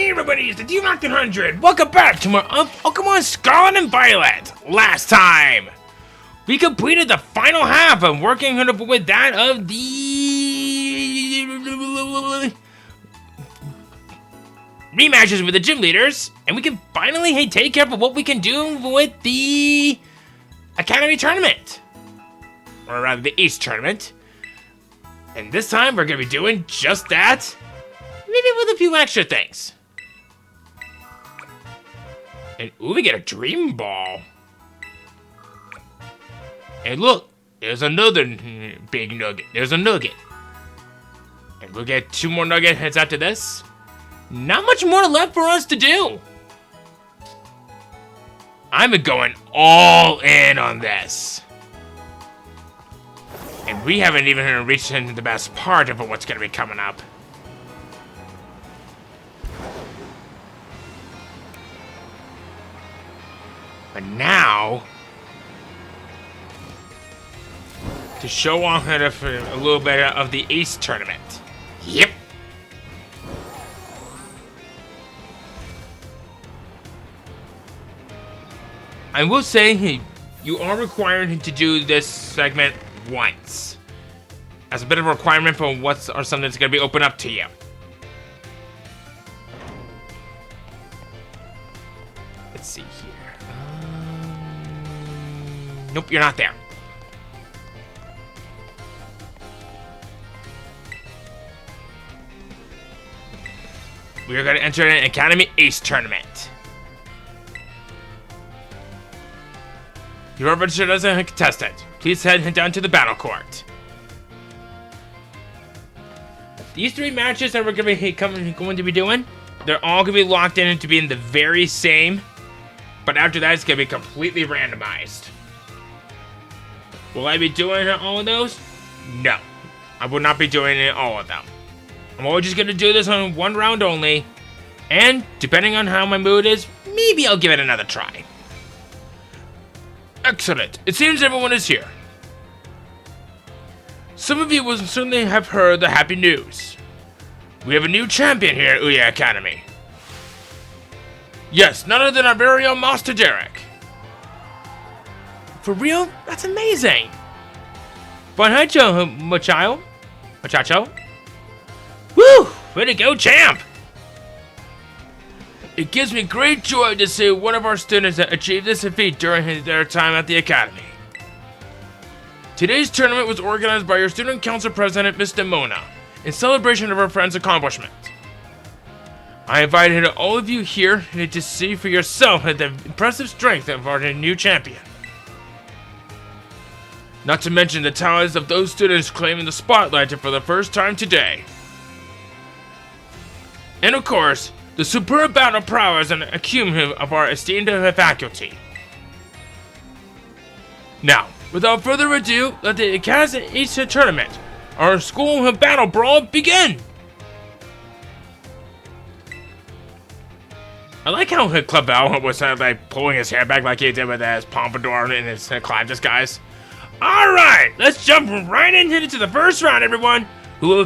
Hey everybody, it's the Team 100. Welcome back to more of Pokemon Scarlet and Violet. Last time, we completed the final half and working with that of the rematches with the gym leaders, and we can finally take care of what we can do with the Academy Tournament, or rather the Ace Tournament. And this time, we're gonna be doing just that, maybe with a few extra things. And ooh, we get a Dream Ball. And look, there's another big nugget. There's a nugget. And we'll get 2 more nugget heads after this. Not much more left for us to do. I'm going all in on this. And we haven't even reached into the best part of what's going to be coming up. But now, to show off a little bit of the Ace Tournament. Yep. I will say, you are required to do this segment once, as a bit of a requirement for what's or something that's going to be open up to you. Let's see here. Nope, you're not there. We are going to enter an Academy Ace Tournament. You are registered as a contestant. Please head down to the battle court. These 3 matches that we're going to be doing, they're all going to be locked in to being the very same. But after that, it's going to be completely randomized. Will I be doing all of those? No. I will not be doing all of them. I'm only just going to do this on 1 round only. And depending on how my mood is, maybe I'll give it another try. Excellent. It seems everyone is here. Some of you will certainly have heard the happy news. We have a new champion here at Ouya Academy. Yes, none other than our very own Master Derek. For real? That's amazing. Bonjour, muchacho. Woo! Way to go, champ! It gives me great joy to see one of our students that achieved this feat during their time at the Academy. Today's tournament was organized by your Student Council President, Ms. Demona, in celebration of her friend's accomplishment. I invited all of you here to see for yourself the impressive strength of our new champion. Not to mention the talents of those students claiming the spotlight for the first time today. And of course, the superb battle prowess and acumen of our esteemed faculty. Now, without further ado, let the Academy Ace Tournament, our school battle brawl, begin! I like how Club L was like pulling his hair back like he did with his pompadour in his climb disguise. Alright, let's jump right into the first round, everyone, who will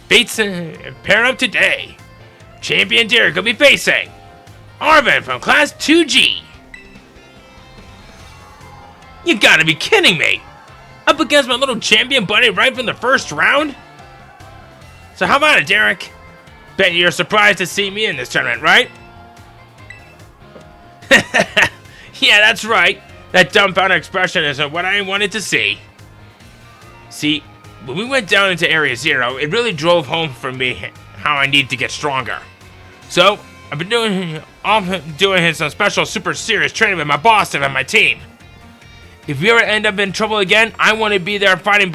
face pair up today. Champion Derek will be facing Arvin from Class 2G. You gotta be kidding me! Up against my little champion buddy right from the first round? So how about it, Derek? Bet you're surprised to see me in this tournament, right? Yeah, that's right. That dumbfounded expression isn't what I wanted to see. See, when we went down into Area 0, it really drove home for me how I need to get stronger. So, I've been doing some special super serious training with my boss and my team. If you ever end up in trouble again, I want to be there fighting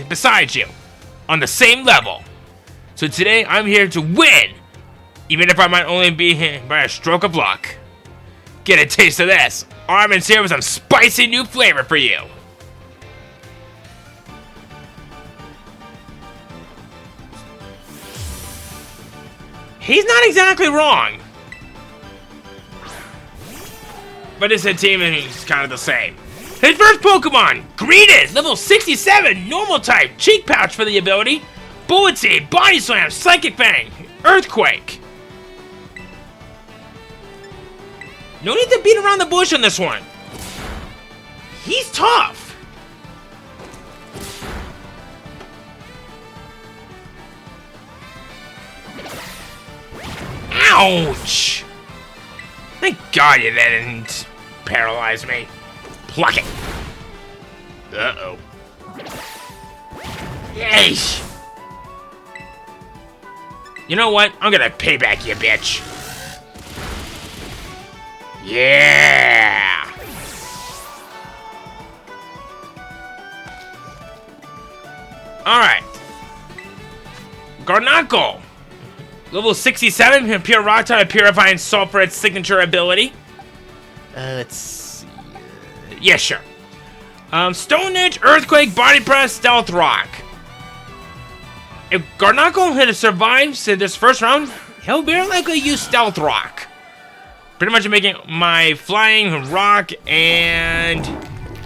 beside you, on the same level. So today, I'm here to win, even if I might only be by a stroke of luck. Get a taste of this. Armin's here with some spicy new flavor for you. He's not exactly wrong. But his team is kind of the same. His first Pokemon, Greedent, level 67, normal type, cheek pouch for the ability, Bullet Seed, Body Slam, Psychic Fang, Earthquake. No need to beat around the bush on this one. He's tough. Ouch! Thank God you didn't paralyze me. Pluck it. Uh-oh. Yeesh. You know what? I'm gonna pay back you, bitch. Yeah! Alright. Garnacle. Level 67, pure rock type, purifying salt for its signature ability. Let's see. Yeah, sure. Stone Edge, Earthquake, Body Press, Stealth Rock. If Garnacle survives this first round, he'll very likely use Stealth Rock. Pretty much making my Flying, Rock, and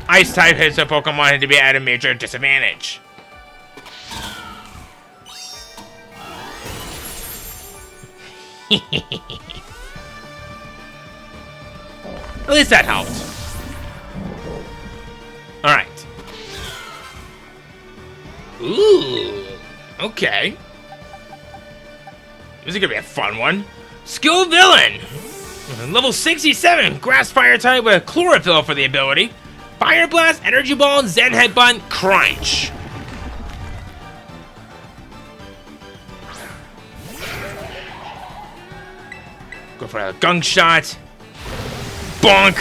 Ice type hits of Pokemon to be at a major disadvantage. At least that helped. Alright. Ooh. Okay. This is gonna be a fun one. Skill Villain. Level 67. Grass Fire type with Chlorophyll for the ability. Fire Blast, Energy Ball, Zen Headbutt, Crunch. Go for a Gunk Shot. Bonk!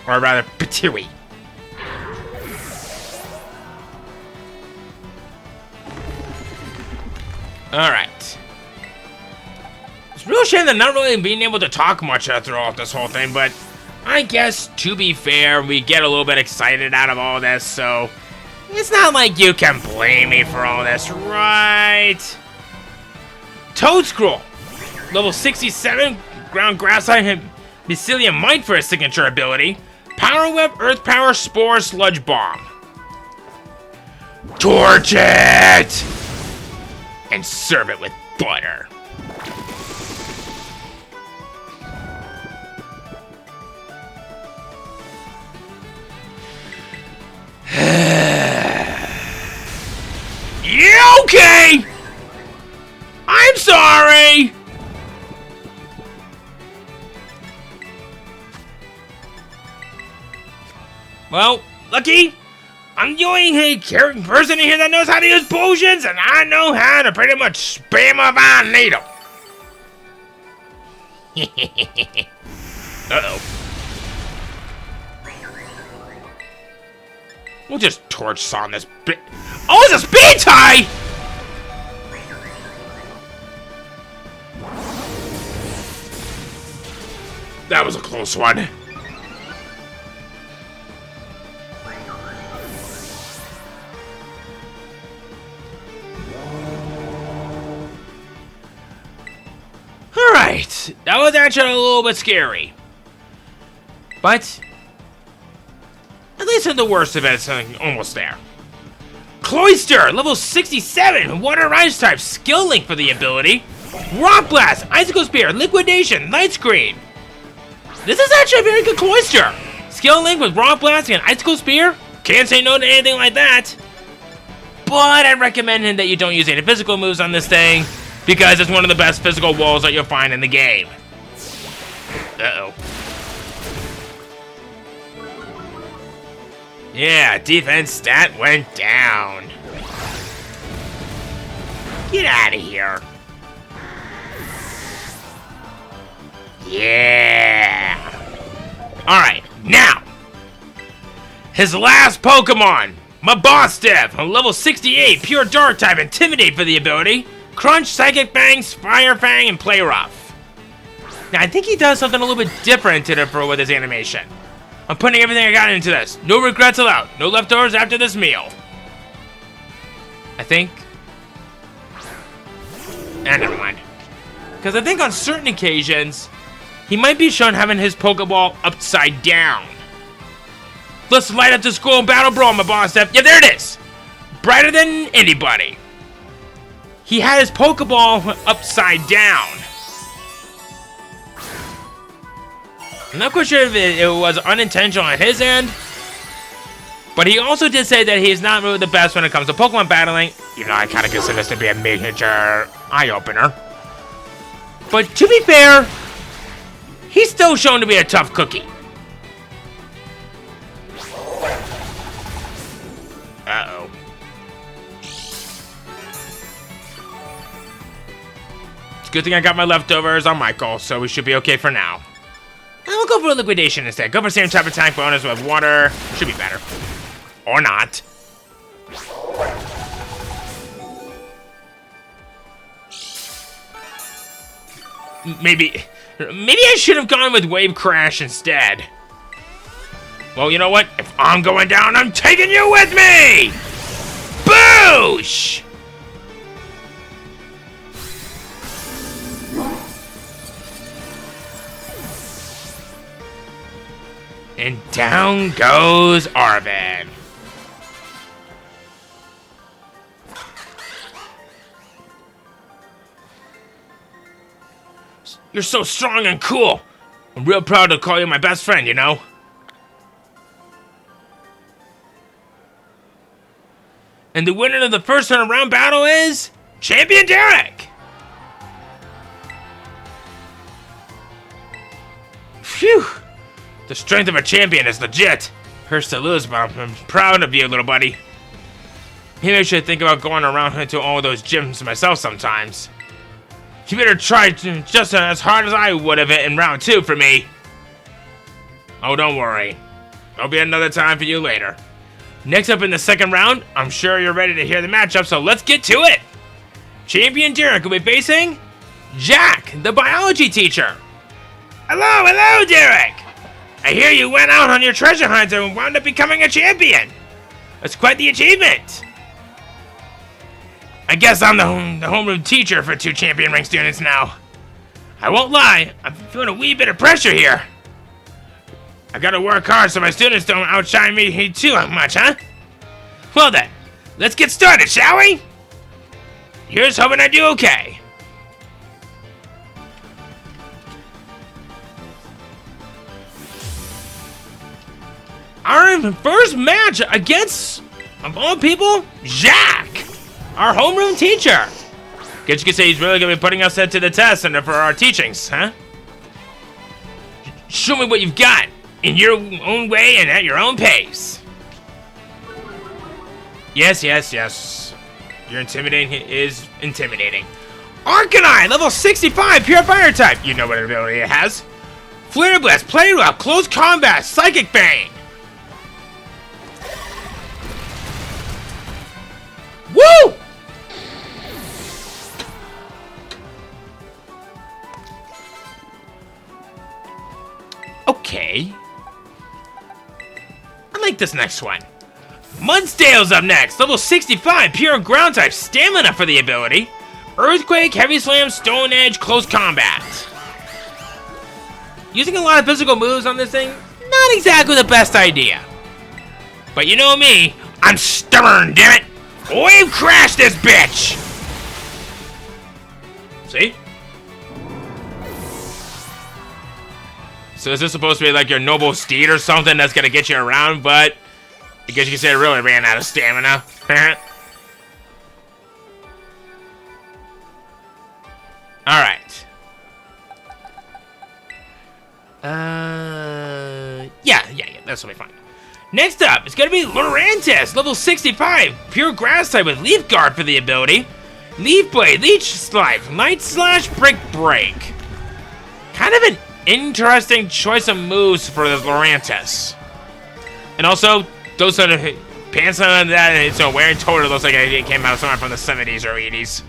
Or rather, Patooey. Alright. It's a real shame that not really being able to talk much throughout this whole thing, but I guess, to be fair, we get a little bit excited out of all this, so it's not like you can blame me for all this, right? Toadscroll. Level 67, Ground Grass type, Mycelium Mite for his signature ability. Power Whip, Earth Power, Spore, Sludge Bomb. Torch it! And serve it with butter. Yeah, okay! I'm sorry! Well, Lucky, I'm the only person here that knows how to use potions, and I know how to pretty much spam up our needle. Uh-oh. We'll just torch saw this bit. Oh, it's a speed tie! That was a close one. Alright, that was actually a little bit scary. But at least in the worst of it, it's almost there. Cloyster, level 67, Water Ice type, Skill Link for the ability. Rock Blast, Icicle Spear, Liquidation, Light Screen. This is actually a very good Cloyster. Skill Link with Rock Blast and Icicle Spear. Can't say no to anything like that. But I recommend that you don't use any physical moves on this thing, because it's one of the best physical walls that you'll find in the game. Uh-oh. Yeah, defense stat went down. Get out of here. Yeah. Alright, now. His last Pokemon. Mabostiff, level 68, pure dark type, Intimidate for the ability. Crunch, Psychic Fangs, Fire Fang, and Play Rough. Now, I think he does something a little bit different with his animation. I'm putting everything I got into this. No regrets allowed. No leftovers after this meal. I think. Never mind. Because I think on certain occasions, he might be shown having his Pokeball upside down. Let's light up the school and battle brawl, my boss step. Yeah, there it is. Brighter than anybody. He had his Pokeball upside down. I'm not quite sure if it was unintentional on his end, but he also did say that he's not really the best when it comes to Pokemon battling. You know, I kind of consider this to be a major eye-opener. But to be fair, he's still shown to be a tough cookie. Uh-oh. It's a good thing I got my leftovers on Michael, so we should be okay for now. And we'll go for a liquidation instead. Go for the same type of tank bonus with water. Should be better. Or not. Maybe I should have gone with Wave Crash instead. Well, you know what? If I'm going down, I'm taking you with me! Boosh! And down goes Arvin. You're so strong and cool. I'm real proud to call you my best friend, you know? And the winner of the first round battle is Champion Derek. Phew. The strength of a champion is legit. Hurts to lose, but I'm proud of you, little buddy. Maybe I should think about going around into all those gyms myself sometimes. You better try just as hard as I would have it in round 2 for me. Oh, don't worry. There'll be another time for you later. Next up in the second round, I'm sure you're ready to hear the matchup, so let's get to it. Champion Derek will be facing Jack, the biology teacher. Hello, Derek. I hear you went out on your treasure hunt and wound up becoming a champion. That's quite the achievement. I guess I'm the homeroom teacher for 2 champion rank students now. I won't lie, I'm feeling a wee bit of pressure here. I gotta work hard so my students don't outshine me too much, huh? Well then, let's get started, shall we? Here's hoping I do okay. Our first match against, of all people, Jack, our homeroom teacher. Guess you could say he's really gonna be putting us to the test and for our teachings, huh? Show me what you've got in your own way and at your own pace. Yes. Your intimidating is intimidating. Arcanine, level 65, pure fire type. You know what ability it has. Flare Blast, Play Rough, Close Combat, Psychic Bane. Woo! Okay. I like this next one. Mudsdale's up next. Level 65, pure ground type, stamina for the ability. Earthquake, Heavy Slam, Stone Edge, Close Combat. Using a lot of physical moves on this thing, not exactly the best idea. But you know me, I'm stubborn, damn it. Wave Crash this bitch! See? So is this supposed to be like your noble steed or something that's gonna get you around, but I guess you could say it really ran out of stamina. Alright. Yeah, that's gonna be fine. Next up, it's gonna be Lurantis, level 65, pure grass type with Leaf Guard for the ability. Leaf Blade, Leech Slice, Night Slash, Brick Break. Kind of an interesting choice of moves for the Lurantis. And also, those sort of pants on that it's wearing totally looks like it came out somewhere from the 70s or 80s.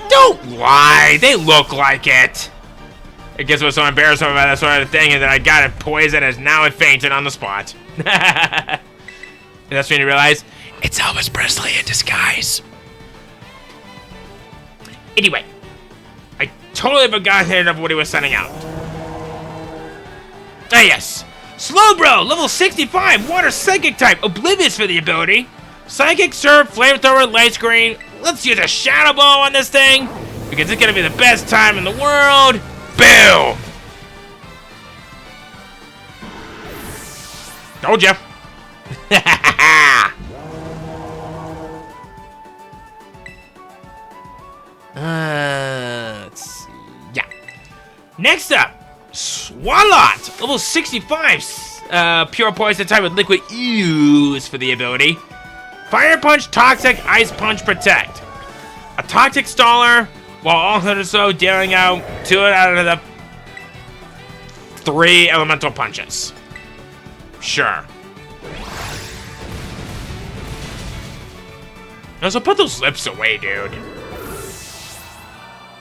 Don't lie, they look like it. I guess what's so embarrassing about that sort of thing is that I got it poisoned and now it fainted on the spot. And that's when you realize it's Elvis Presley in disguise. Anyway, I totally forgot of what he was sending out. Ah yes, Slowbro, level 65, water psychic type, oblivious for the ability. Psychic Surf, Flamethrower, Light Screen. Let's use a Shadow Ball on this thing because it's gonna be the best time in the world. Boom! Told ya. Let's see. Yeah. Next up, Swalot, level 65. Pure poison type with liquid ooze for the ability. Fire Punch, Toxic, Ice Punch, Protect. A Toxic Staller, while also dealing out 2 out of the 3 elemental punches. Sure. Now, so put those lips away, dude.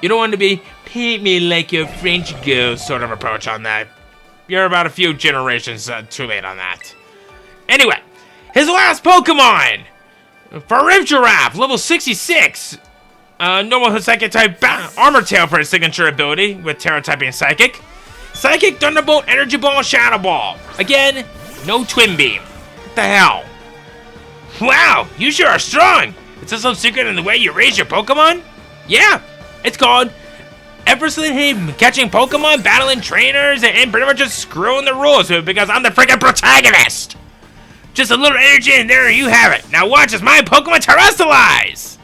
You don't want to be paint me like your French girl sort of approach on that. You're about a few generations too late on that. Anyway, his last Pokemon! Farif Giraffe, level 66. Normal Psychic type Armor Tail for his signature ability with Terra typing Psychic. Psychic, Thunderbolt, Energy Ball, Shadow Ball. Again, no Twin Beam. What the hell? Wow, you sure are strong. Is there some secret in the way you raise your Pokemon? Yeah, it's called effortlessly catching Pokemon, battling trainers, and pretty much just screwing the rules because I'm the freaking protagonist. Just a little energy and there you have it. Now watch as my Pokemon terrestrialize.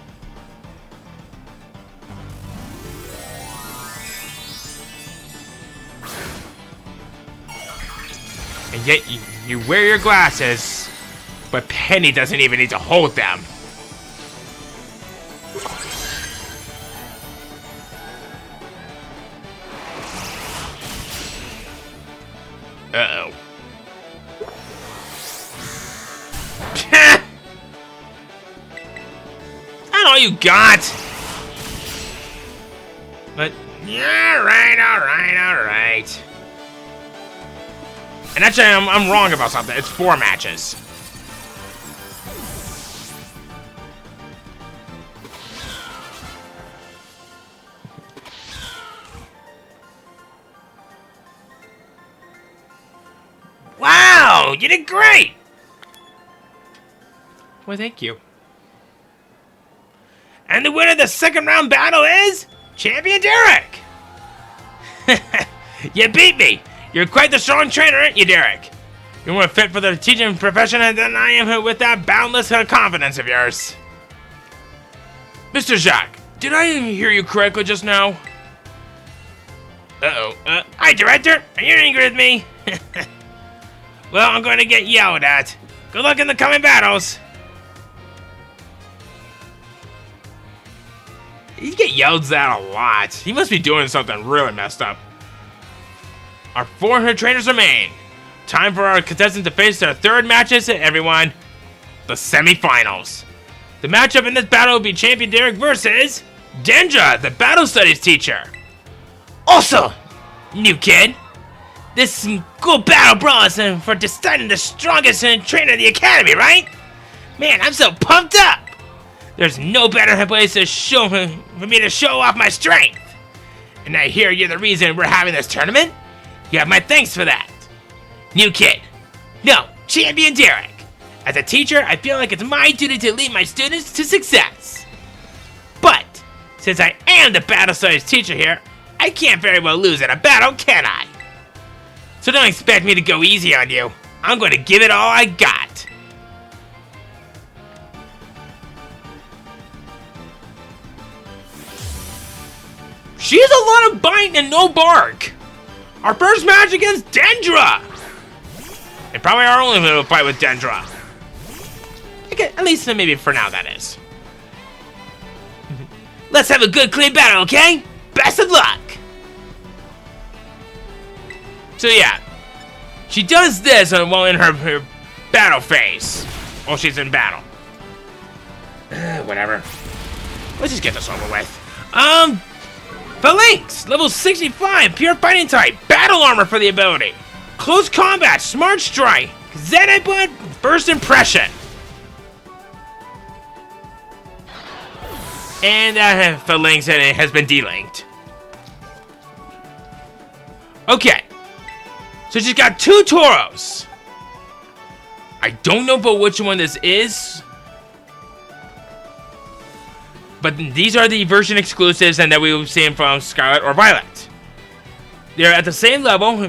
And yet you wear your glasses, but Penny doesn't even need to hold them. Uh-oh. That's all you got. But, yeah, alright. And actually, I'm wrong about something. It's 4 matches. Wow, you did great! Well, thank you. And the winner of the second round battle is Champion Derek! You beat me! You're quite the strong trainer, aren't you, Derek? You're more fit for the teaching profession than I am with that boundless confidence of yours. Mr. Jacques, did I hear you correctly just now? Uh-oh. Hi, Director! Are you angry with me? Well, I'm going to get yelled at. Good luck in the coming battles. You get yelled at a lot. He must be doing something really messed up. Our 400 trainers remain. Time for our contestants to face their third matches, everyone. The semifinals. The matchup in this battle will be Champion Derek versus Dendra, the battle studies teacher. Also, new kid. This cool battle brawl is for deciding the strongest trainer in the academy, right? Man, I'm so pumped up! There's no better place to show for me to show off my strength. And I hear you're the reason we're having this tournament? You have my thanks for that. New kid. No, Champion Derek. As a teacher, I feel like it's my duty to lead my students to success. But, since I am the battle studies teacher here, I can't very well lose at a battle, can I? So don't expect me to go easy on you. I'm going to give it all I got. She has a lot of bite and no bark. Our first match against Dendra. And probably our only little fight with Dendra. Okay, at least maybe for now, that is. Let's have a good, clean battle, okay? Best of luck. So yeah, she does this while in her battle phase. While she's in battle. Whatever. Let's just get this over with. Phalanx, level 65, pure fighting type, battle armor for the ability. Close combat, smart strike, Zenite Blood, first impression. And Phalanx has been delinked. Okay. So she's got 2 Tauros. I don't know about which one this is. But these are the version exclusives and that we've seen from Scarlet or Violet. They're at the same level.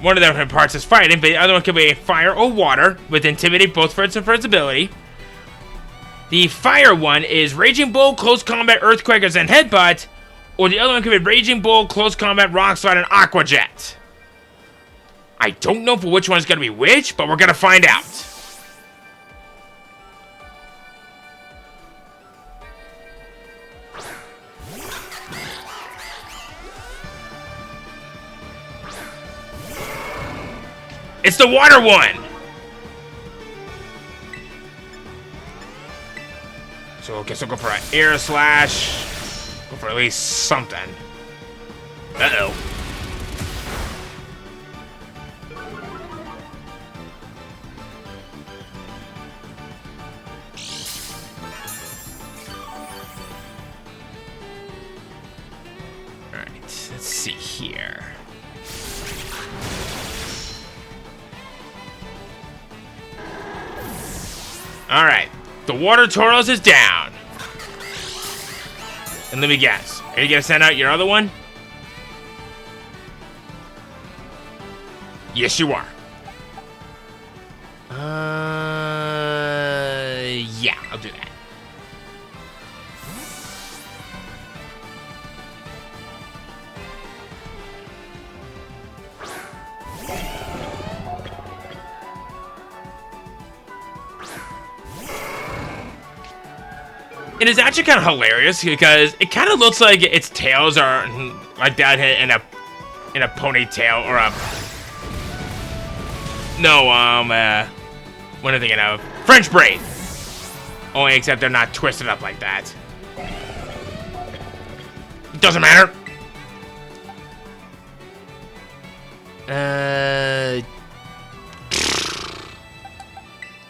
One of the parts is fighting, but the other one can be fire or water, with Intimidate both for its ability. The fire one is Raging Bull, Close Combat, Earthquakers, and Headbutt. Or the other one could be Raging Bull, Close Combat, Rock Slide, and Aqua Jet. I don't know for which one's going to be which, but we're going to find out. It's the water one! So I guess I'll go for an air slash. Go for at least something. Uh-oh. Alright, let's see here. Alright, the Water Tauros is down. And let me guess, are you gonna send out your other one? Yes, you are. Yeah, I'll do that. It is actually kind of hilarious because it kind of looks like its tails are like that in a ponytail or a what am I thinking of? French braid. Only except they're not twisted up like that. It doesn't matter.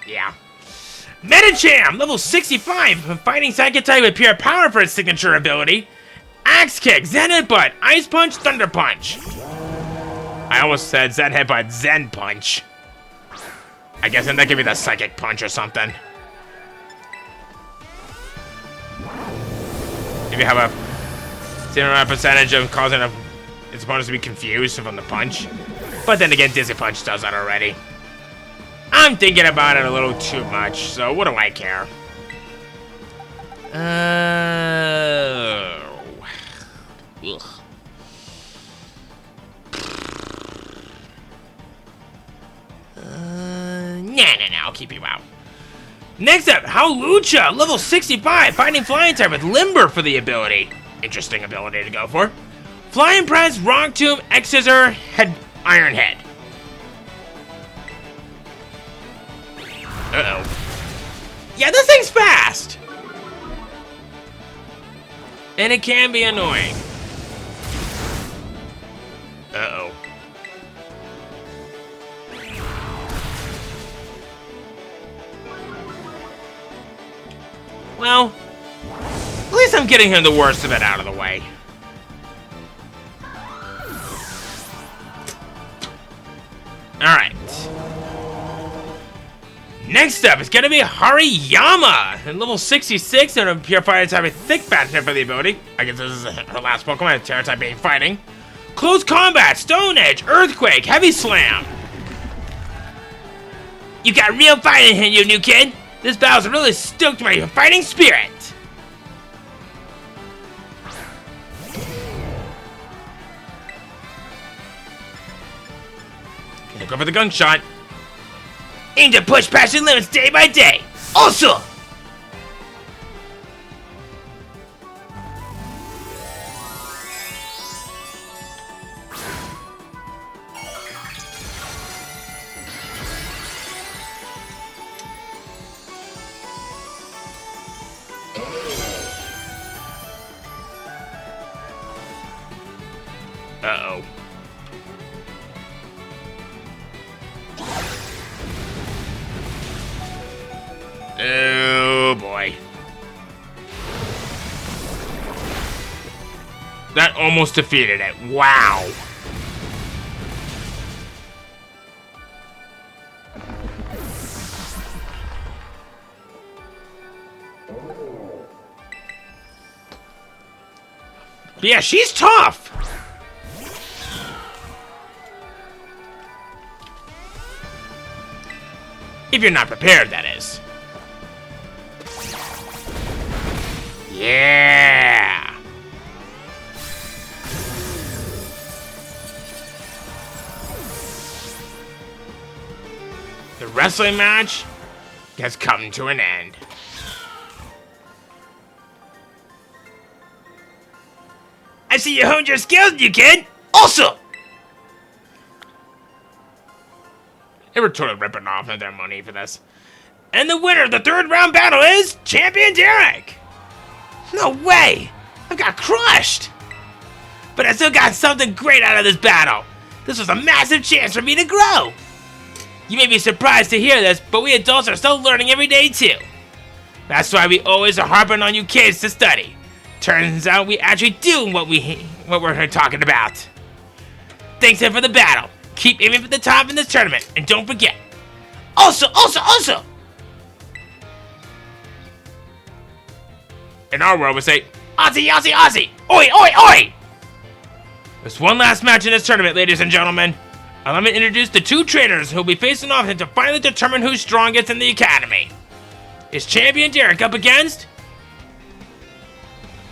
Yeah. Metacham, level 65, fighting psychic type with pure power for its signature ability. Axe Kick, Zen Headbutt, Ice Punch, Thunder Punch. I almost said Zen Headbutt, Zen Punch. I guess that could be the Psychic Punch or something. Maybe have a similar percentage of causing its opponents to be confused from the punch. But then again, Dizzy Punch does that already. I'm thinking about it a little too much, so what do I care? Ugh. Nah, I'll keep you out. Next up, Howlucha, level 65, fighting flying type with Limber for the ability. Interesting ability to go for. Flying Press, Rock Tomb, X-Scissor, Iron Head. Uh-oh. Yeah, this thing's fast! And it can be annoying. Uh-oh. Well, at least I'm getting him the worst of it out of the way. Alright. Next up, it's gonna be Hariyama, and level 66, and a pure fire type with thick battle for the ability. I guess this is her last Pokemon, Terra type being fighting. Close Combat, Stone Edge, Earthquake, Heavy Slam. You got real fighting in you, new kid. This battle's really stoked my fighting spirit. Gonna go for the gun shot. Aim to push past your limits day by day. Also! Uh-oh. Oh boy. That almost defeated it. Wow. Yeah, she's tough. If you're not prepared, that is. Yeah! The wrestling match has come to an end. I see you honed your skills, you kid! Also! They were totally ripping off their money for this. And the winner of the third round battle is Champion Derek! No way! I got crushed! But I still got something great out of this battle! This was a massive chance for me to grow! You may be surprised to hear this, but we adults are still learning every day too. That's why we always are harping on you kids to study. Turns out we actually do what we're talking about. Thanks for the battle. Keep aiming for the top in this tournament, and don't forget. Also! In our world, we say, Aussie, Aussie, Aussie! Oi, oi, oi! There's one last match in this tournament, ladies and gentlemen. Allow me to introduce the two trainers who will be facing off to finally determine who's strongest in the academy. Is Champion Derek up against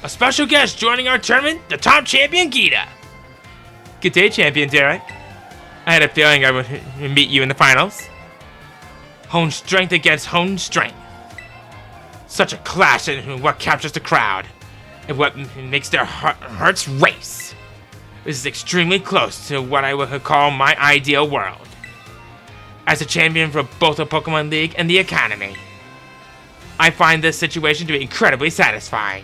a special guest joining our tournament, the top champion Gita. Good day, Champion Derek. I had a feeling I would meet you in the finals. Honed strength against honed strength. Such a clash in what captures the crowd and what makes their hearts race. This is extremely close to what I would call my ideal world. As a champion for both the Pokemon League and the Academy, I find this situation to be incredibly satisfying.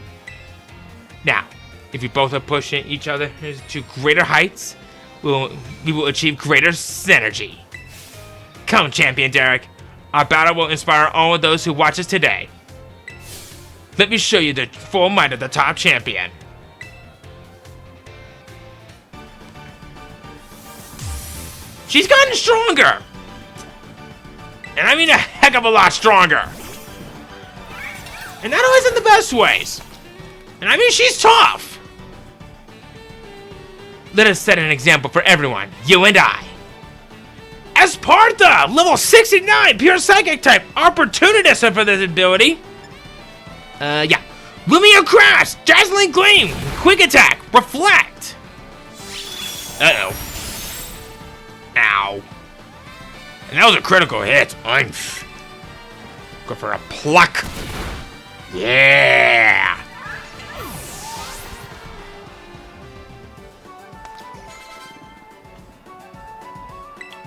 Now, if we both are pushing each other to greater heights, we will achieve greater synergy. Come, Champion Derek. Our battle will inspire all of those who watch us today. Let me show you the full might of the top champion. She's gotten stronger! And I mean a heck of a lot stronger. And not always in the best ways. And I mean, she's tough. Let us set an example for everyone, you and I. Esparta, level 69, pure psychic type, opportunist for this ability. Yeah. Lumia Crash, Dazzling Gleam, Quick Attack, Reflect. Uh-oh. Ow. And that was a critical hit. Oomph. Go for a pluck. Yeah.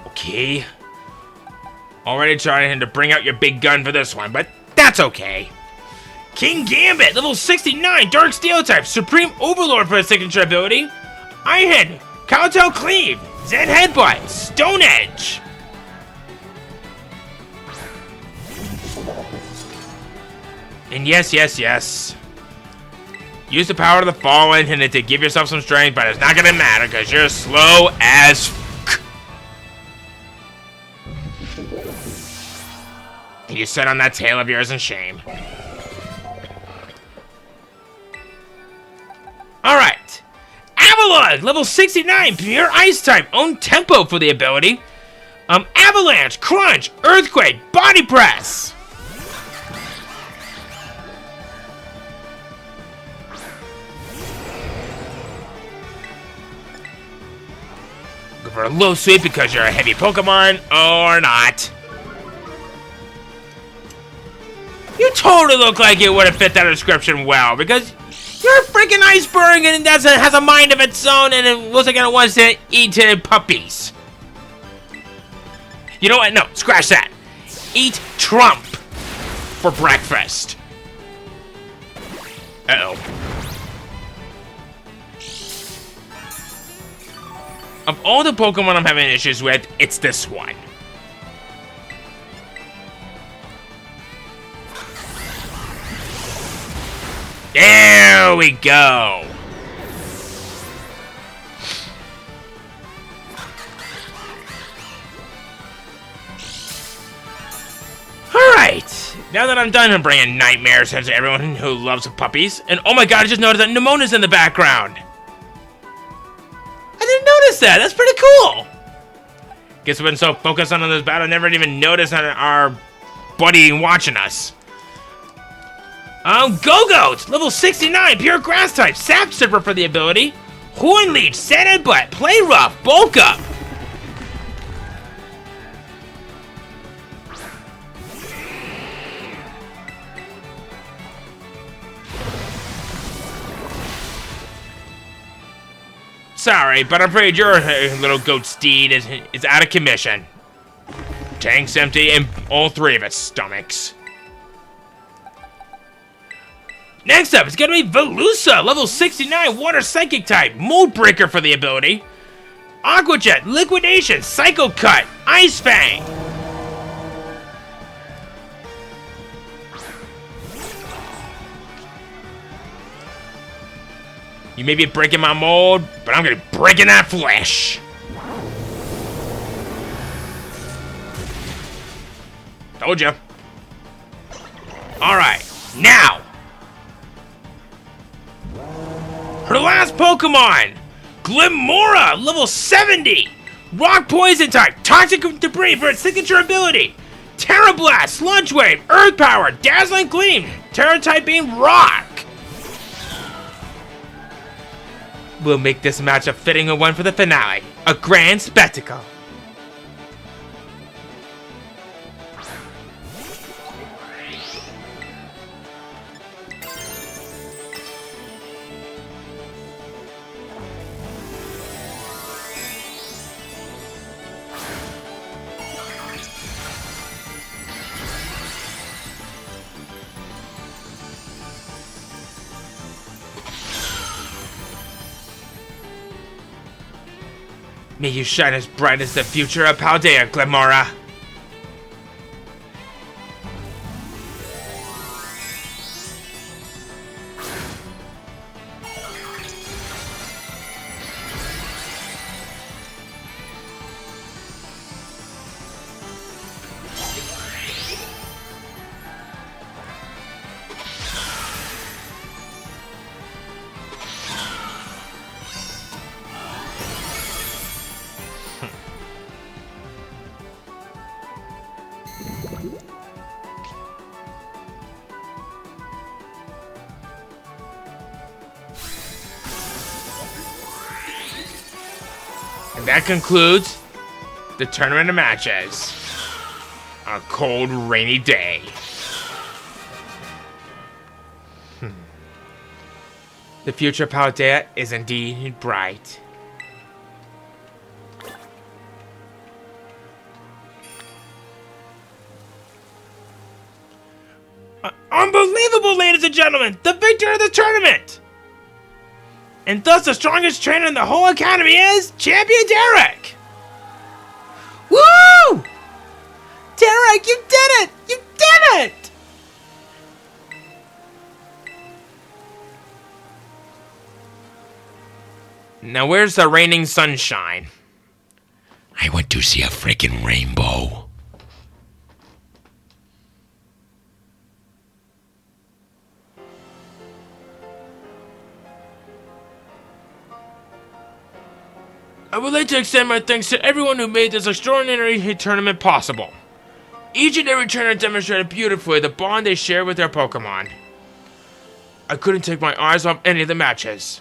Okay. Already trying to bring out your big gun for this one, but that's okay. King Gambit, level 69, Dark Steel type, Supreme Overlord for his signature ability. Iron Head, Kowtow Cleave, Zen Headbutt, Stone Edge. And yes. Use the power of the Fallen and to give yourself some strength, but it's not gonna matter because you're slow as fuck. And you sit on that tail of yours in shame. Alright. Avalon, level 69, pure ice type, own tempo for the ability. Avalanche, Crunch, Earthquake, Body Press. Go for a low sweep because you're a heavy Pokemon, or not. You totally look like you would have fit that description well, because you're a freaking iceberg and it has a mind of its own and it looks like it wants to eat puppies. You know what? No, scratch that. Eat Trump for breakfast. Uh-oh. Of all the Pokemon I'm having issues with, it's this one. There we go. Alright. Now that I'm done bringing nightmares to everyone who loves puppies. And oh my god, I just noticed that Nemona's in the background. I didn't notice that. That's pretty cool. Guess we've been so focused on this battle, never even noticed our buddy watching us. Go-Goat! Level 69, pure grass type. Sap Sipper for the ability. Horn Leech, Sand Butt, Play Rough, Bulk Up. Sorry, but I'm afraid your little goat steed is out of commission. Tank's empty and all three of its stomachs. Next up, it's gonna be Velusa, level 69, Water Psychic type, Mold Breaker for the ability. Aqua Jet, Liquidation, Psycho Cut, Ice Fang. You may be breaking my mold, but I'm gonna be breaking that flesh. Told ya. Alright, now. Her last Pokemon, Glimora, level 70. Rock Poison type, Toxic Debris for its signature ability. Terra Blast, Sludge Wave, Earth Power, Dazzling Gleam, Terra type being Rock. We'll make this match a fitting one for the finale. A grand spectacle. May you shine as bright as the future of Paldea, Glimora. And that concludes the tournament of matches. A cold, rainy day. The future of Paldea is indeed bright. Unbelievable, ladies and gentlemen! The victor of the tournament! And thus the strongest trainer in the whole academy is Champion Derek! Woo! Derek, you did it! You did it! Now where's the reigning sunshine? I want to see a freaking rainbow. I would like to extend my thanks to everyone who made this extraordinary tournament possible. Each and every trainer demonstrated beautifully the bond they share with their Pokemon. I couldn't take my eyes off any of the matches,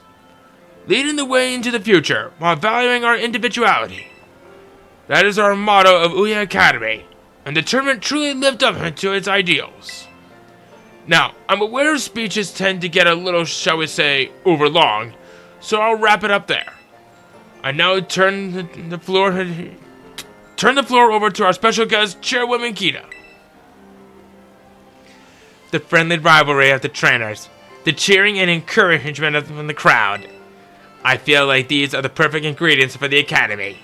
leading the way into the future while valuing our individuality. That is our motto of Ouya Academy, and the tournament truly lived up to its ideals. Now, I'm aware speeches tend to get a little, shall we say, overlong, so I'll wrap it up there. I now turn the floor over to our special guest, Chairwoman Kita. The friendly rivalry of the trainers, the cheering and encouragement from the crowd. I feel like these are the perfect ingredients for the academy.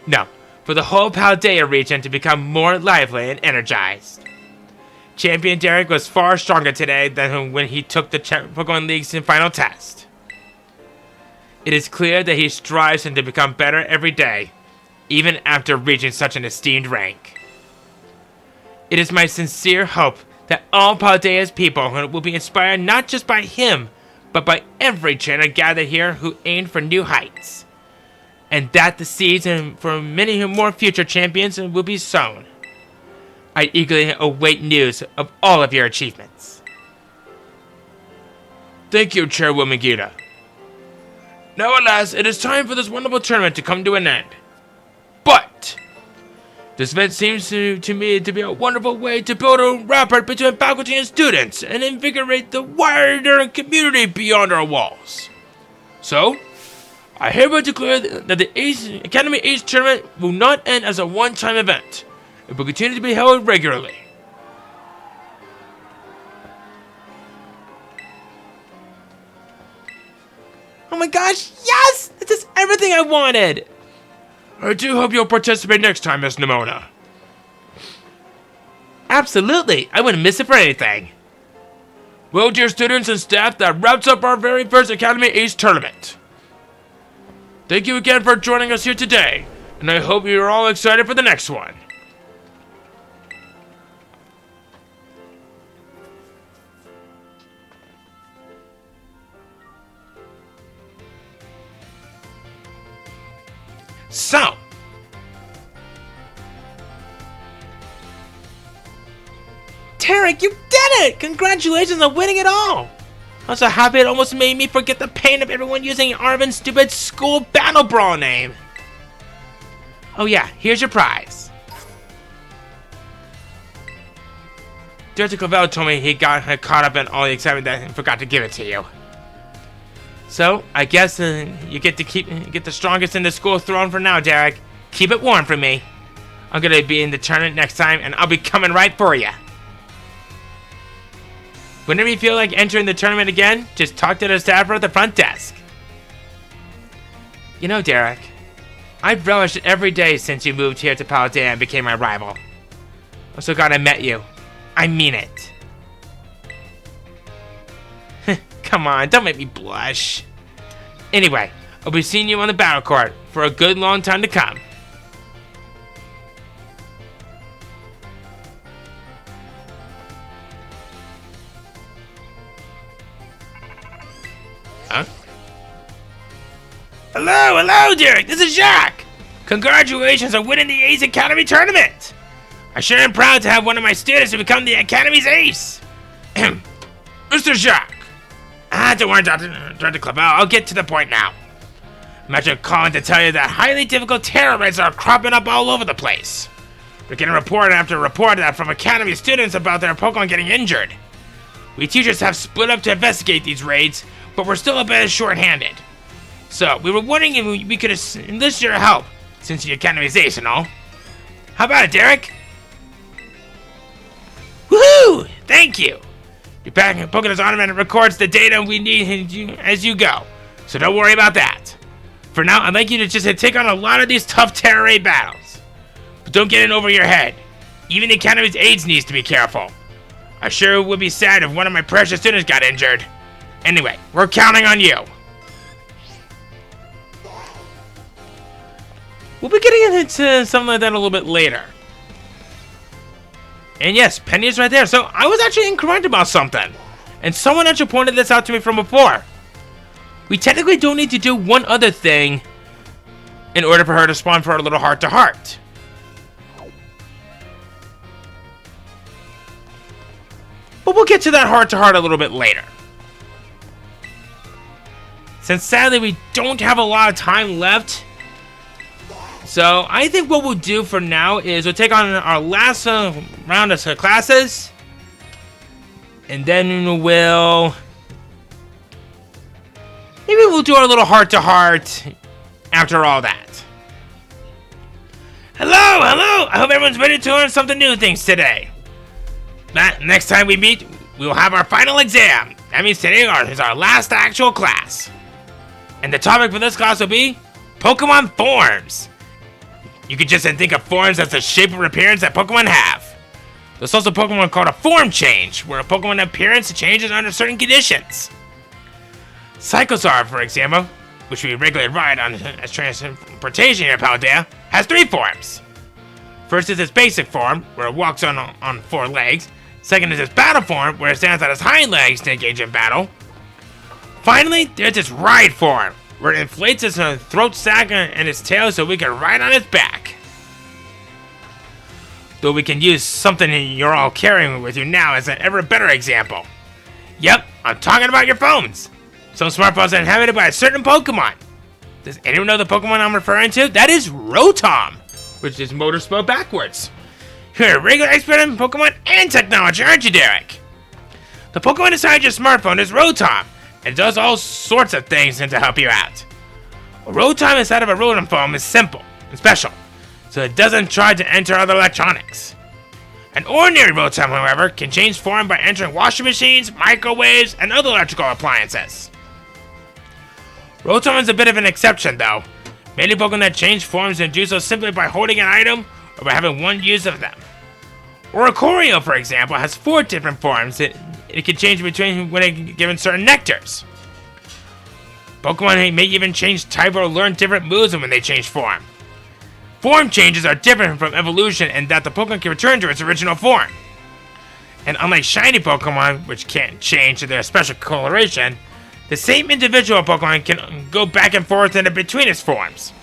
No, for the whole Paldea region to become more lively and energized. Champion Derek was far stronger today than when he took the Pokemon League's final test. It is clear that he strives to become better every day, even after reaching such an esteemed rank. It is my sincere hope that all Paldea's people will be inspired not just by him, but by every trainer gathered here who aimed for new heights. and that the seeds for many more future champions will be sown. I eagerly await news of all of your achievements. Thank you, Chairwoman Gita. Now, alas, it is time for this wonderful tournament to come to an end. But this event seems to me to be a wonderful way to build a rapport between faculty and students and invigorate the wider community beyond our walls. So, I hereby declare that the Academy Ace Tournament will not end as a one-time event. It will continue to be held regularly. Oh my gosh, yes! This is everything I wanted! I do hope you'll participate next time, Miss Nimona. Absolutely, I wouldn't miss it for anything. Well, dear students and staff, that wraps up our very first Academy Ace Tournament. Thank you again for joining us here today, and I hope you're all excited for the next one. So, Tarek, you did it! Congratulations on winning it all! I'm so happy it almost made me forget the pain of everyone using Arvin's stupid school battle brawl name. Oh yeah, here's your prize. Director Clavel told me he got caught up in all the excitement that he forgot to give it to you. So, I guess you get to get the strongest in the school throne for now, Derek. Keep it warm for me. I'm gonna be in the tournament next time, and I'll be coming right for you. Whenever you feel like entering the tournament again, just talk to the staffer at the front desk. You know, Derek, I've relished every day since you moved here to Paldea and became my rival. I'm so glad I met you. I mean it. Come on, don't make me blush. Anyway, I'll be seeing you on the battle court for a good long time to come. Huh? Hello, Derek. This is Jacques. Congratulations on winning the Ace Academy Tournament. I sure am proud to have one of my students to become the Academy's ace. Mr. Jacques. Don't worry, Dr. Clavel. I'll get to the point now. Imagine calling to tell you that highly difficult terror raids are cropping up all over the place. We're getting report after report from Academy students about their Pokemon getting injured. We teachers have split up to investigate these raids, but we're still a bit short-handed. So, we were wondering if we could enlist your help, since you're Academy's ace and all. How about it, Derek? Woohoo! Thank you! Your Pokédex automatic records the data we need as you go, so don't worry about that. For now, I'd like you to just take on a lot of these tough terror raid battles. But don't get in over your head. Even the Academy's aides needs to be careful. I sure would be sad if one of my precious students got injured. Anyway, we're counting on you. We'll be getting into something like that a little bit later. And yes, Penny is right there. So I was actually incorrect about something. And someone actually pointed this out to me from before. We technically don't need to do one other thing in order for her to spawn for our little heart-to-heart. But we'll get to that heart-to-heart a little bit later. Since sadly we don't have a lot of time left, so I think what we'll do for now is we'll take on our last round of classes, and then we'll do our little heart-to-heart after all that. Hello! I hope everyone's ready to learn something new things today. Next time we meet, we will have our final exam. That means today is our last actual class. And the topic for this class will be Pokemon forms. You could just think of forms as the shape or appearance that Pokemon have. There's also Pokemon called a form change, where a Pokemon appearance changes under certain conditions. Psychosaur, for example, which we regularly ride on as transportation here in Paldea, has 3 forms. First is its basic form, where it walks on 4 legs. Second is its battle form, where it stands on its hind legs to engage in battle. Finally, there's its ride form, where it inflates its throat sac and its tail so we can ride on its back. Though we can use something you're all carrying with you now as an ever better example. Yep, I'm talking about your phones. Some smartphones are inhabited by a certain Pokemon. Does anyone know the Pokemon I'm referring to? That is Rotom, which is motor spelled backwards. You're a regular expert in Pokemon and technology, aren't you, Derek? The Pokemon inside your smartphone is Rotom. It does all sorts of things to help you out. A Rotom inside of a Rotom phone is simple and special, so it doesn't try to enter other electronics. An ordinary Rotom, however, can change form by entering washing machines, microwaves, and other electrical appliances. Rotom is a bit of an exception, though. Many Pokemon that change forms and do so simply by holding an item or by having one use of them. Oricorio, for example, has 4 different forms it can change between when given certain nectars. Pokemon may even change type or learn different moves when they change form. Form changes are different from evolution in that the Pokemon can return to its original form. And unlike shiny Pokemon, which can't change to their special coloration, the same individual Pokemon can go back and forth in between its forms.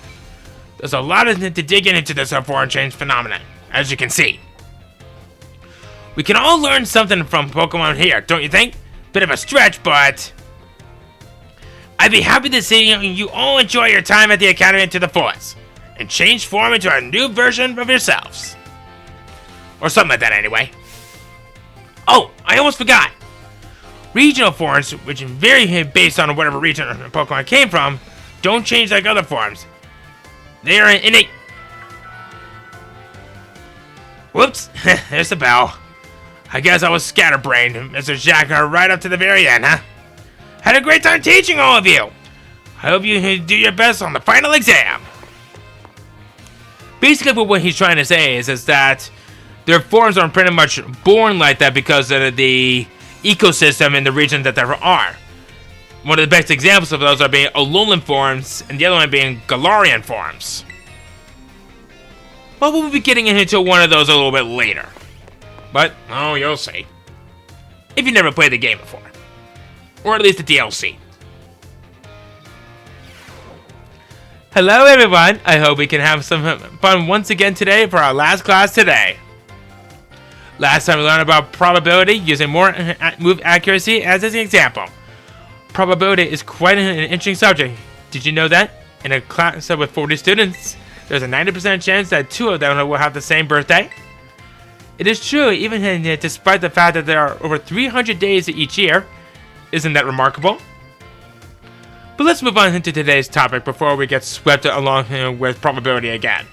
There's a lot to dig into this form change phenomenon, as you can see. We can all learn something from Pokemon here, don't you think? Bit of a stretch, but I'd be happy to see you all enjoy your time at the Academy to the fullest, and change form into a new version of yourselves. Or something like that anyway. Oh, I almost forgot. Regional forms, which vary based on whatever region a Pokemon came from, don't change like other forms. They are innate. Whoops, there's the bell. I guess I was scatterbrained, Mr. Jacker, right up to the very end, huh? Had a great time teaching all of you. I hope you do your best on the final exam. Basically, what he's trying to say is that their forms are pretty much born like that because of the ecosystem in the region that there are. One of the best examples of those are being Alolan forms, and the other one being Galarian forms. But we'll be getting into one of those a little bit later. But, oh, you'll see. If you never played the game before. Or at least the DLC. Hello everyone, I hope we can have some fun once again today for our last class today. Last time we learned about probability using more move accuracy as an example. Probability is quite an interesting subject. Did you know that? In a class with 40 students, there's a 90% chance that 2 of them will have the same birthday. It is true, even despite the fact that there are over 300 days each year. Isn't that remarkable? But let's move on into today's topic before we get swept along with probability again.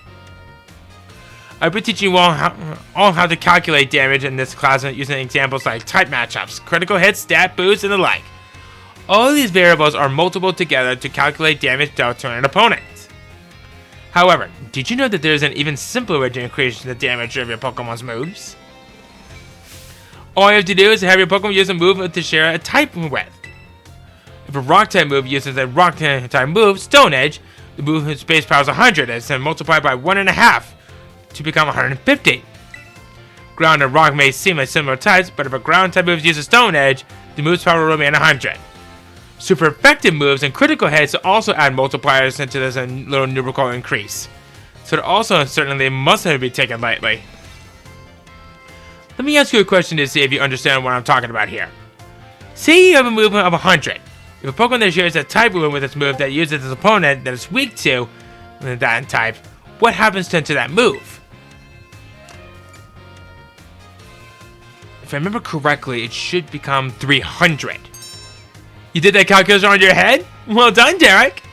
I'll be teaching you all how to calculate damage in this class using examples like type matchups, critical hits, stat boosts, and the like. All of these variables are multiple together to calculate damage dealt to an opponent. However, did you know that there's an even simpler way to increase the damage of your Pokemon's moves? All you have to do is have your Pokemon use a move to share a type with. If a rock type move uses a rock type move, Stone Edge, the move's base power is 100 and then multiplied by 1.5 to become 150. Ground and rock may seem like similar types, but if a ground type move uses Stone Edge, the move's power will remain 100. Super effective moves and critical hits also add multipliers into this little numerical increase. So it also certainly must not be taken lightly. Let me ask you a question to see if you understand what I'm talking about here. Say you have a move of 100. If a Pokemon that shares a type move with its move that uses its opponent that is weak to that type, what happens to that move? If I remember correctly, it should become 300. You did that calculation on your head? Well done, Derek!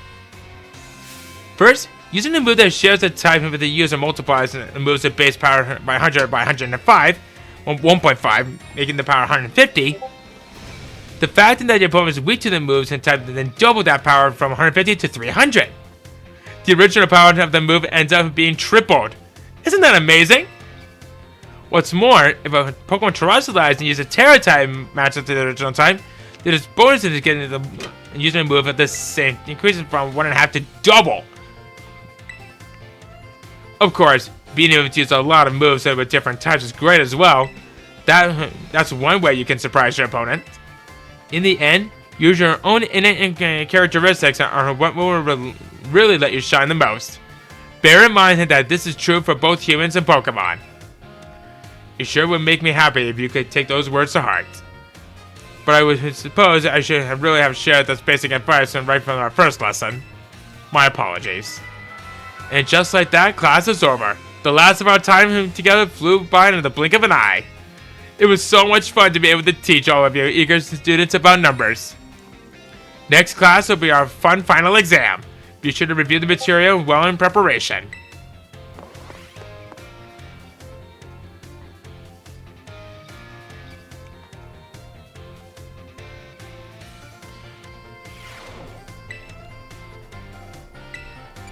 First, using a move that shares a type with the user multiplies and moves the base power by 100 by 105, 1.5, making the power 150. The fact that your opponent is weak to the moves and type then double that power from 150 to 300. The original power of the move ends up being tripled. Isn't that amazing? What's more, if a Pokemon terrestrialized and uses a Terra type matchup to the original type, there's bonuses to getting the using a move of this same increases from 1.5 to double. Of course, being able to use a lot of moves with different types is great as well. That's one way you can surprise your opponent. In the end, Use your own innate characteristics are what will really let you shine the most. Bear in mind that this is true for both humans and Pokemon. It sure would make me happy if you could take those words to heart. But I would suppose I should really have shared this basic advice right from our first lesson. My apologies. And just like that, class is over. The last of our time together flew by in the blink of an eye. It was so much fun to be able to teach all of you eager students about numbers. Next class will be our fun final exam. Be sure to review the material well in preparation.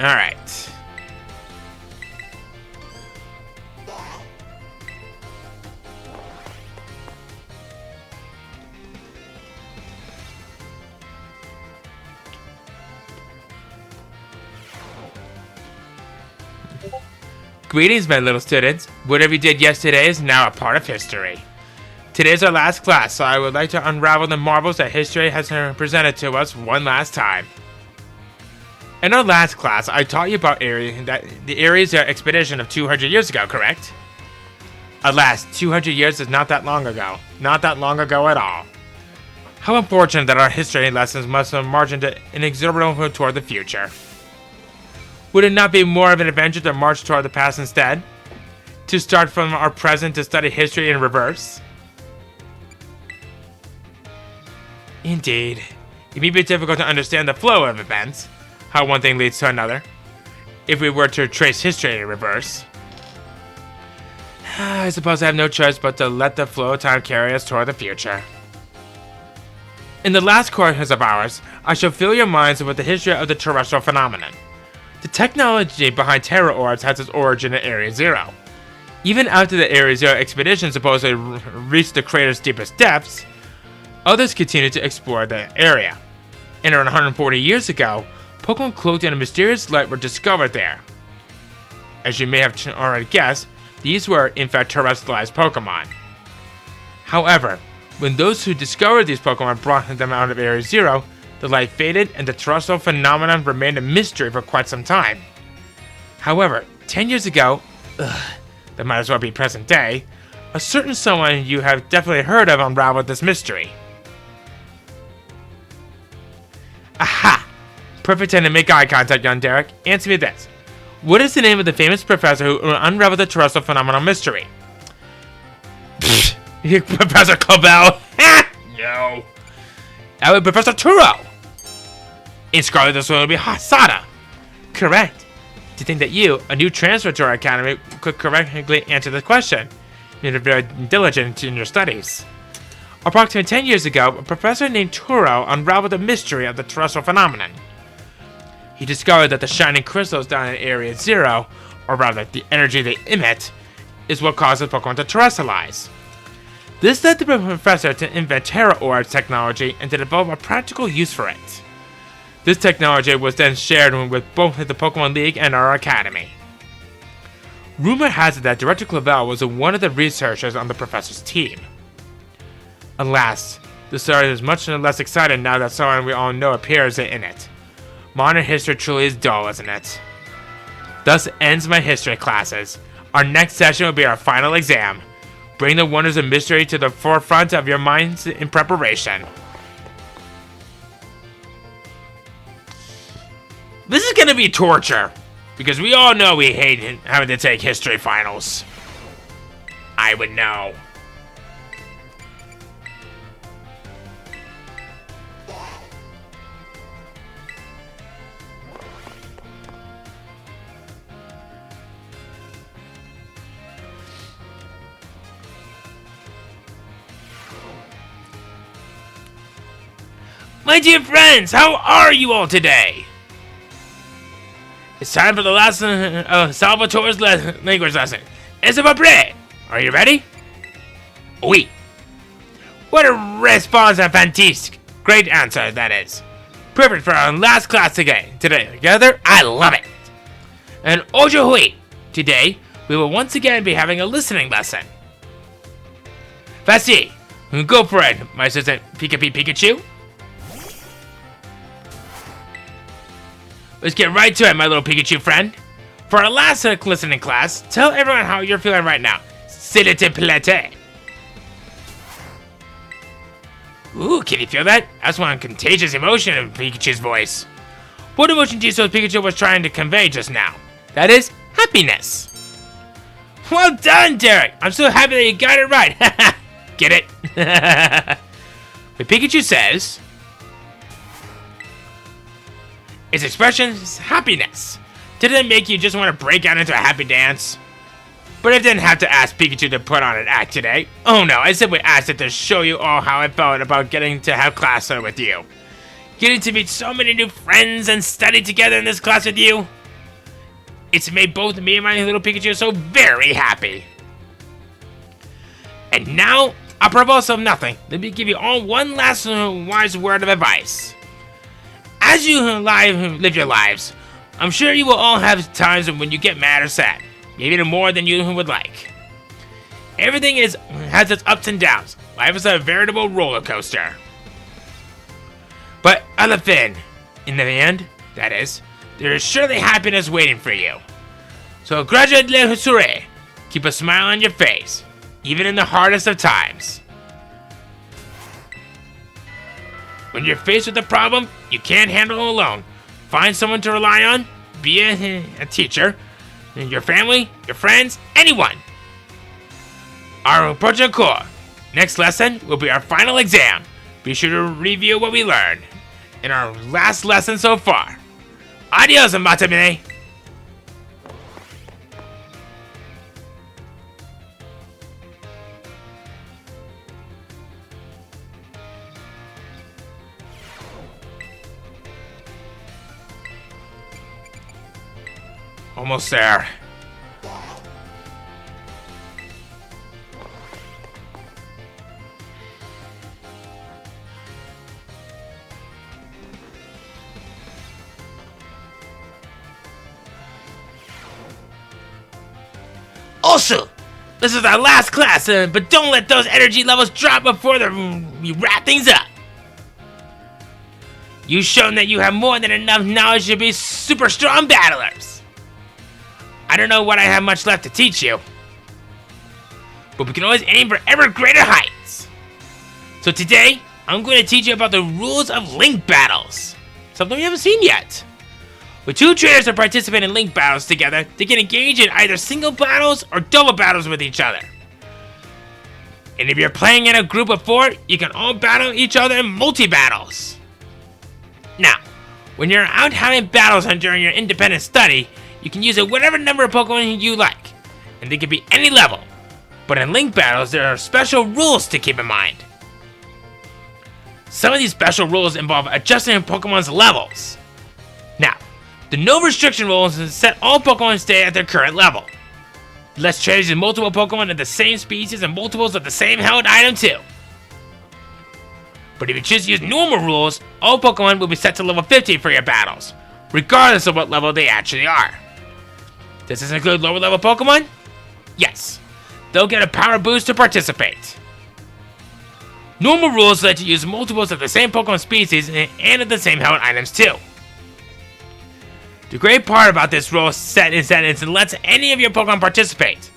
Alright. Greetings, my little students. Whatever you did yesterday is now a part of history. Today is our last class, so I would like to unravel the marvels that history has presented to us one last time. In our last class, I taught you about the Ares expedition of 200 years ago, correct? Alas, 200 years is not that long ago. Not that long ago at all. How unfortunate that our history lessons must have margined inexorable toward the future. Would it not be more of an adventure to march toward the past instead? To start from our present to study history in reverse? Indeed. It may be difficult to understand the flow of events, how one thing leads to another, if we were to trace history in reverse. I suppose I have no choice but to let the flow of time carry us toward the future. In the last course of ours, I shall fill your minds with the history of the terrestrial phenomenon. The technology behind Terra Orbs has its origin in Area Zero. Even after the Area Zero expedition supposedly reached the crater's deepest depths, others continued to explore the area. And around 140 years ago, Pokemon cloaked in a mysterious light were discovered there. As you may have already guessed, these were in fact terrestrialized Pokemon. However, when those who discovered these Pokemon brought them out of Area Zero, the light faded and the terrestrial phenomenon remained a mystery for quite some time. However, 10 years ago, that might as well be present day, a certain someone you have definitely heard of unraveled this mystery. Aha! Perfect time to make eye contact, young Derek. Answer me this. What is the name of the famous professor who unraveled the terrestrial phenomenon mystery? Professor Cobell. No. That would be Professor Turo. In Scarlet, this one would be Hasada. Correct. To think that you, a new transfer to our academy, could correctly answer this question. You're very diligent in your studies. Approximately 10 years ago, a professor named Turo unraveled the mystery of the terrestrial phenomenon. He discovered that the shining crystals down in Area Zero, or rather the energy they emit, is what causes Pokemon to terrestrialize. This led the professor to invent Terra Orbs technology and to develop a practical use for it. This technology was then shared with both the Pokemon League and our academy. Rumor has it that Director Clavel was one of the researchers on the professor's team. Alas, the story is much less exciting now that someone we all know appears in it. Modern history truly is dull, isn't it? Thus ends my history classes. Our next session will be our final exam. Bring the wonders of mystery to the forefront of your minds in preparation. This is gonna be torture, because we all know we hate having to take history finals. I would know. My dear friends, how are you all today? It's time for the last Salvatore's language lesson. Est-ce vous prêt? Are you ready? Oui. What a response fantastique. Great answer, that is. Perfect for our last class today. Together, I love it. And aujourd'hui, today, we will once again be having a listening lesson. Vas-y, go for it, my assistant Pikachu. let's get right to it, my little Pikachu friend. For our last listening class, tell everyone how you're feeling right now. S'il te plaît. Ooh, can you feel that? That's one contagious emotion in Pikachu's voice. What emotion do you suppose Pikachu was trying to convey just now? That is happiness. Well done, Derek. I'm so happy that you got it right. Get it? But Pikachu says, its expression is happiness. Did it make you just want to break out into a happy dance? But I didn't have to ask Pikachu to put on an act today. Oh no, I simply asked it to show you all how I felt about getting to have class with you. Getting to meet so many new friends and study together in this class with you. It's made both me and my little Pikachu so very happy. And now, apropos of nothing, let me give you all one last wise word of advice. As you live your lives, I'm sure you will all have times when you get mad or sad. Maybe even more than you would like. Everything has its ups and downs. Life is a veritable roller coaster. But in the end, that is, there is surely happiness waiting for you. So graduate le sourire. Keep a smile on your face, even in the hardest of times. When you're faced with a problem you can't handle alone, find someone to rely on, be a teacher, your family, your friends, anyone. Our prochain cours. Next lesson will be our final exam. Be sure to review what we learned in our last lesson so far. Adios, Matamine. Almost there. Also, this is our last class, but don't let those energy levels drop before we wrap things up. You've shown that you have more than enough knowledge to be super strong battlers. I don't know what I have much left to teach you, but we can always aim for ever greater heights. So today, I'm going to teach you about the rules of link battles, something we haven't seen yet. When two trainers are participating in link battles together, they can engage in either single battles or double battles with each other. And if you're playing in a group of 4, you can all battle each other in multi-battles. Now, when you're out having battles during your independent study, you can use whatever number of Pokemon you like, and they can be any level. But in link battles, there are special rules to keep in mind. Some of these special rules involve adjusting Pokemon's levels. Now, the no restriction rules set all Pokemon to stay at their current level. Let's trainers use multiple Pokemon of the same species and multiples of the same held item too. But if you choose to use normal rules, all Pokemon will be set to level 50 for your battles, regardless of what level they actually are. Does this include lower level Pokemon? Yes. They'll get a power boost to participate. Normal rules let you use multiples of the same Pokemon species and of the same held items too. The great part about this rule set is that it lets any of your Pokemon participate.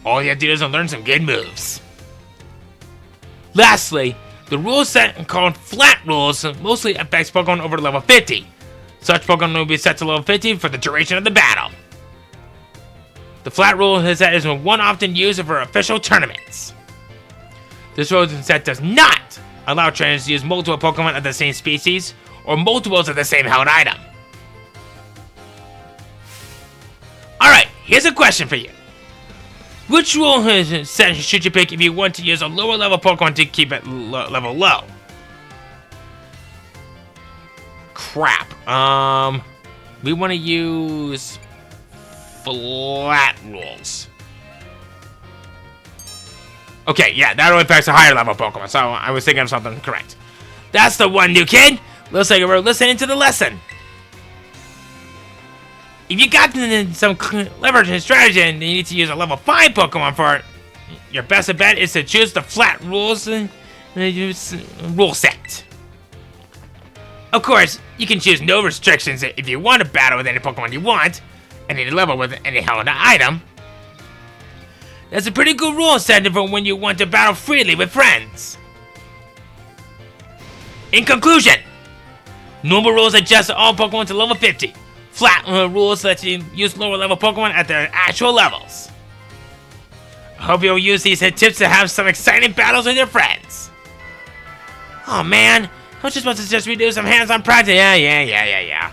All you have to do is learn some good moves. Lastly, the rule set called flat rules mostly affects Pokemon over level 50. Such Pokemon will be set to level 50 for the duration of the battle. The flat rule set is one often used for official tournaments. This rule set does not allow trainers to use multiple Pokemon of the same species or multiples of the same held item. Alright, here's a question for you. Which rule set should you pick if you want to use a lower level Pokemon to keep it level low? Crap. We want to use flat rules. Okay, yeah, that only affects a higher level Pokemon, so I was thinking of something correct. That's the one, new kid! Looks like we're listening to the lesson. If you got some clever strategy and you need to use a level 5 Pokemon for it, your best bet is to choose the flat rules rule set. Of course, you can choose no restrictions if you want to battle with any Pokemon you want, any level with any held item. That's a pretty good rule set for when you want to battle freely with friends. In conclusion, normal rules adjust all Pokemon to level 50. Flat rules let you use lower level Pokemon at their actual levels. I hope you'll use these tips to have some exciting battles with your friends. Oh man, I was just supposed to just redo some hands-on practice. Yeah.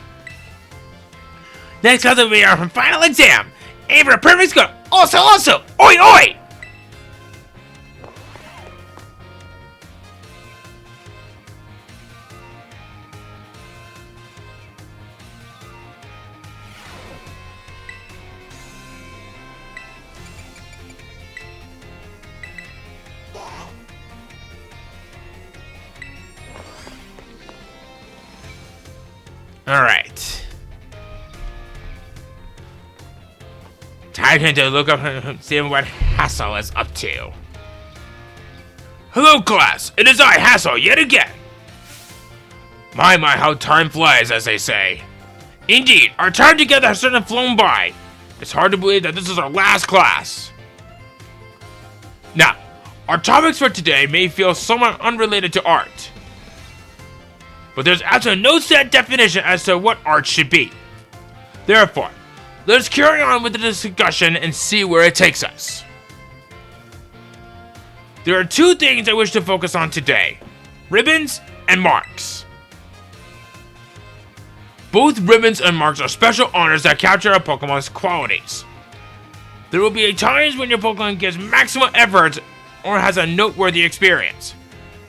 Next class will be our final exam. Aim for a perfect score. Also, oi! Alright. Time to look up and see what Hassel is up to. Hello class, it is I, Hassel, yet again. My, how time flies, as they say. Indeed, our time together has certainly flown by. It's hard to believe that this is our last class. Now, our topics for today may feel somewhat unrelated to art. But there's absolutely no set definition as to what art should be. Therefore, let's carry on with the discussion and see where it takes us. There are two things I wish to focus on today: ribbons and marks. Both ribbons and marks are special honors that capture a Pokemon's qualities. There will be times when your Pokemon gives maximum effort or has a noteworthy experience.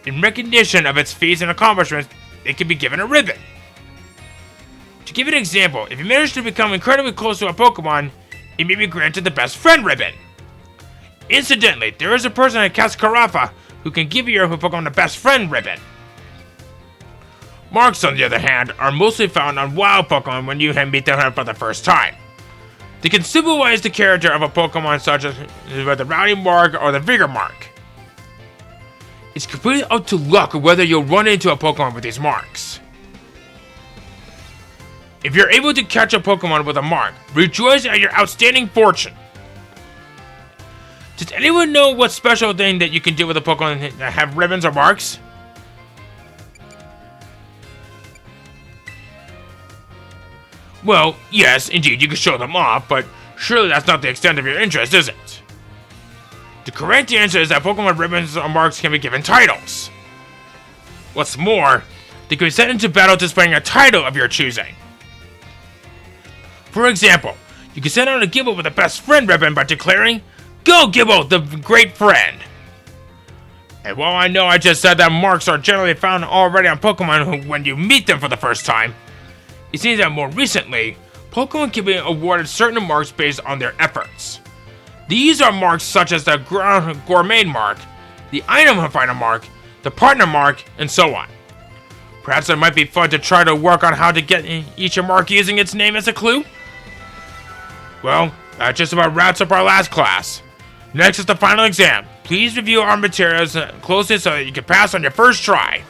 In recognition of its feats and accomplishments, it can be given a ribbon. To give an example, if you manage to become incredibly close to a Pokemon, it may be granted the Best Friend ribbon. Incidentally, there is a person at Cascarafa who can give your Pokemon the Best Friend ribbon. Marks, on the other hand, are mostly found on wild Pokemon when you meet them for the first time. They can symbolize the character of a Pokemon, such as the Rowdy mark or the Vigor mark. It's completely up to luck whether you'll run into a Pokemon with these marks. If you're able to catch a Pokemon with a mark, rejoice at your outstanding fortune. Does anyone know what special thing that you can do with a Pokemon that have ribbons or marks? Well, yes, indeed, you can show them off, but surely that's not the extent of your interest, is it? The correct answer is that Pokemon with ribbons or marks can be given titles. What's more, they can be sent into battle displaying a title of your choosing. For example, you can send out a Gibble with a Best Friend ribbon by declaring, "Go Gibble, the great friend!" And while I know I just said that marks are generally found already on Pokemon when you meet them for the first time, it seems that more recently, Pokemon can be awarded certain marks based on their efforts. These are marks such as the Gourmet mark, the Item Finder mark, the Partner mark, and so on. Perhaps it might be fun to try to work on how to get each mark using its name as a clue? Well, that just about wraps up our last class. Next is the final exam. Please review our materials closely so that you can pass on your first try.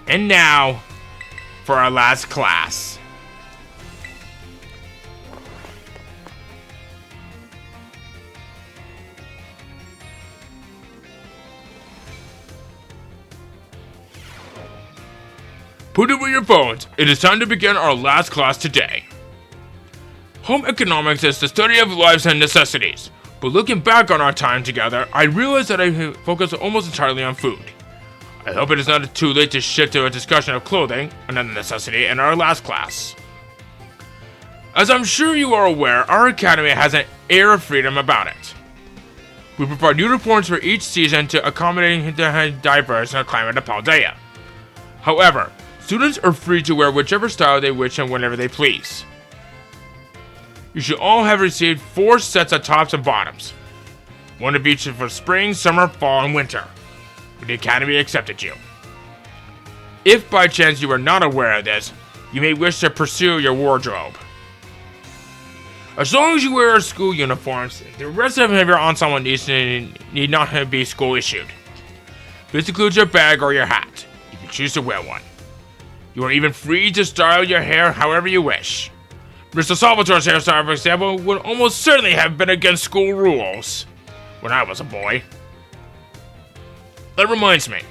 And now, for our last class. Put away your phones. It is time to begin our last class today. Home economics is the study of lives and necessities. But looking back on our time together, I realized that I focused almost entirely on food. I hope it is not too late to shift to a discussion of clothing, another necessity, in our last class. As I'm sure you are aware, our academy has an air of freedom about it. We provide uniforms for each season to accommodate the diverse climate of Paldea. However, students are free to wear whichever style they wish and whenever they please. You should all have received 4 sets of tops and bottoms, one of each for spring, summer, fall, and winter. The Academy accepted you. If by chance you are not aware of this, you may wish to pursue your wardrobe. As long as you wear school uniforms, the rest of your ensemble need not be school issued. This includes your bag or your hat, if you choose to wear one. You are even free to style your hair however you wish. Mr. Salvatore's hairstyle, for example, would almost certainly have been against school rules when I was a boy. That reminds me.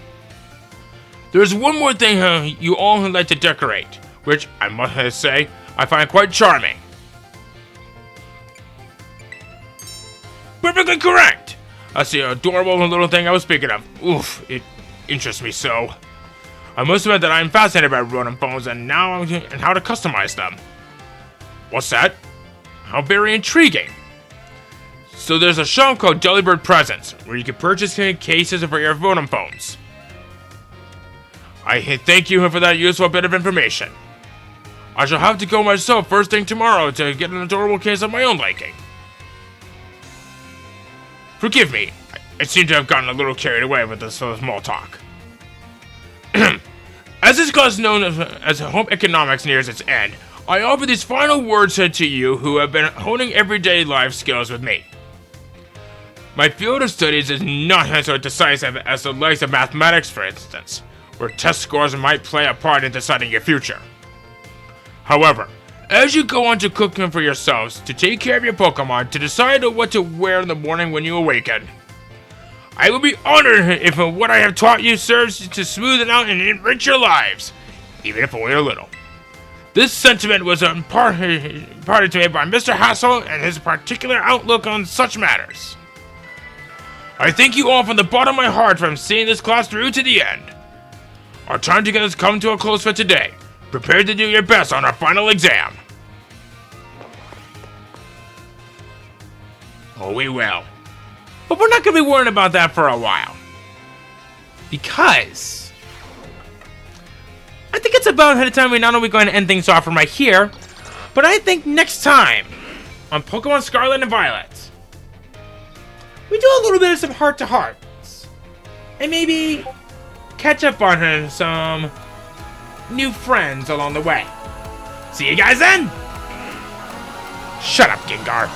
There's one more thing you all like to decorate, which I must say I find quite charming. Perfectly correct! That's the adorable little thing I was speaking of. Oof, it interests me so. I must admit that I'm fascinated by rodent bones and how to customize them. What's that? How very intriguing. So there's a shop called Delibird Presents, where you can purchase cases for your rodent bones. I thank you for that useful bit of information. I shall have to go myself first thing tomorrow to get an adorable case of my own liking. Forgive me, I seem to have gotten a little carried away with this small talk. As this class known as home economics nears its end, I offer these final words to you who have been honing everyday life skills with me. My field of studies is not so decisive as the likes of mathematics, for instance, where test scores might play a part in deciding your future. However, as you go on to cooking for yourselves, to take care of your Pokemon, to decide what to wear in the morning when you awaken, I will be honored if what I have taught you serves to smoothen out and enrich your lives, even if only a little. This sentiment was imparted to me by Mr. Hassel and his particular outlook on such matters. I thank you all from the bottom of my heart for seeing this class through to the end. Our time together has come to a close for today. Prepare to do your best on our final exam. Oh, we will. But we're not going to be worrying about that for a while. Because I think it's about time we not only going to end things off from right here, but I think next time on Pokemon Scarlet and Violet, we do a little bit of some heart-to-hearts. And maybe catch up on some new friends along the way. See you guys then! Shut up, Gengar.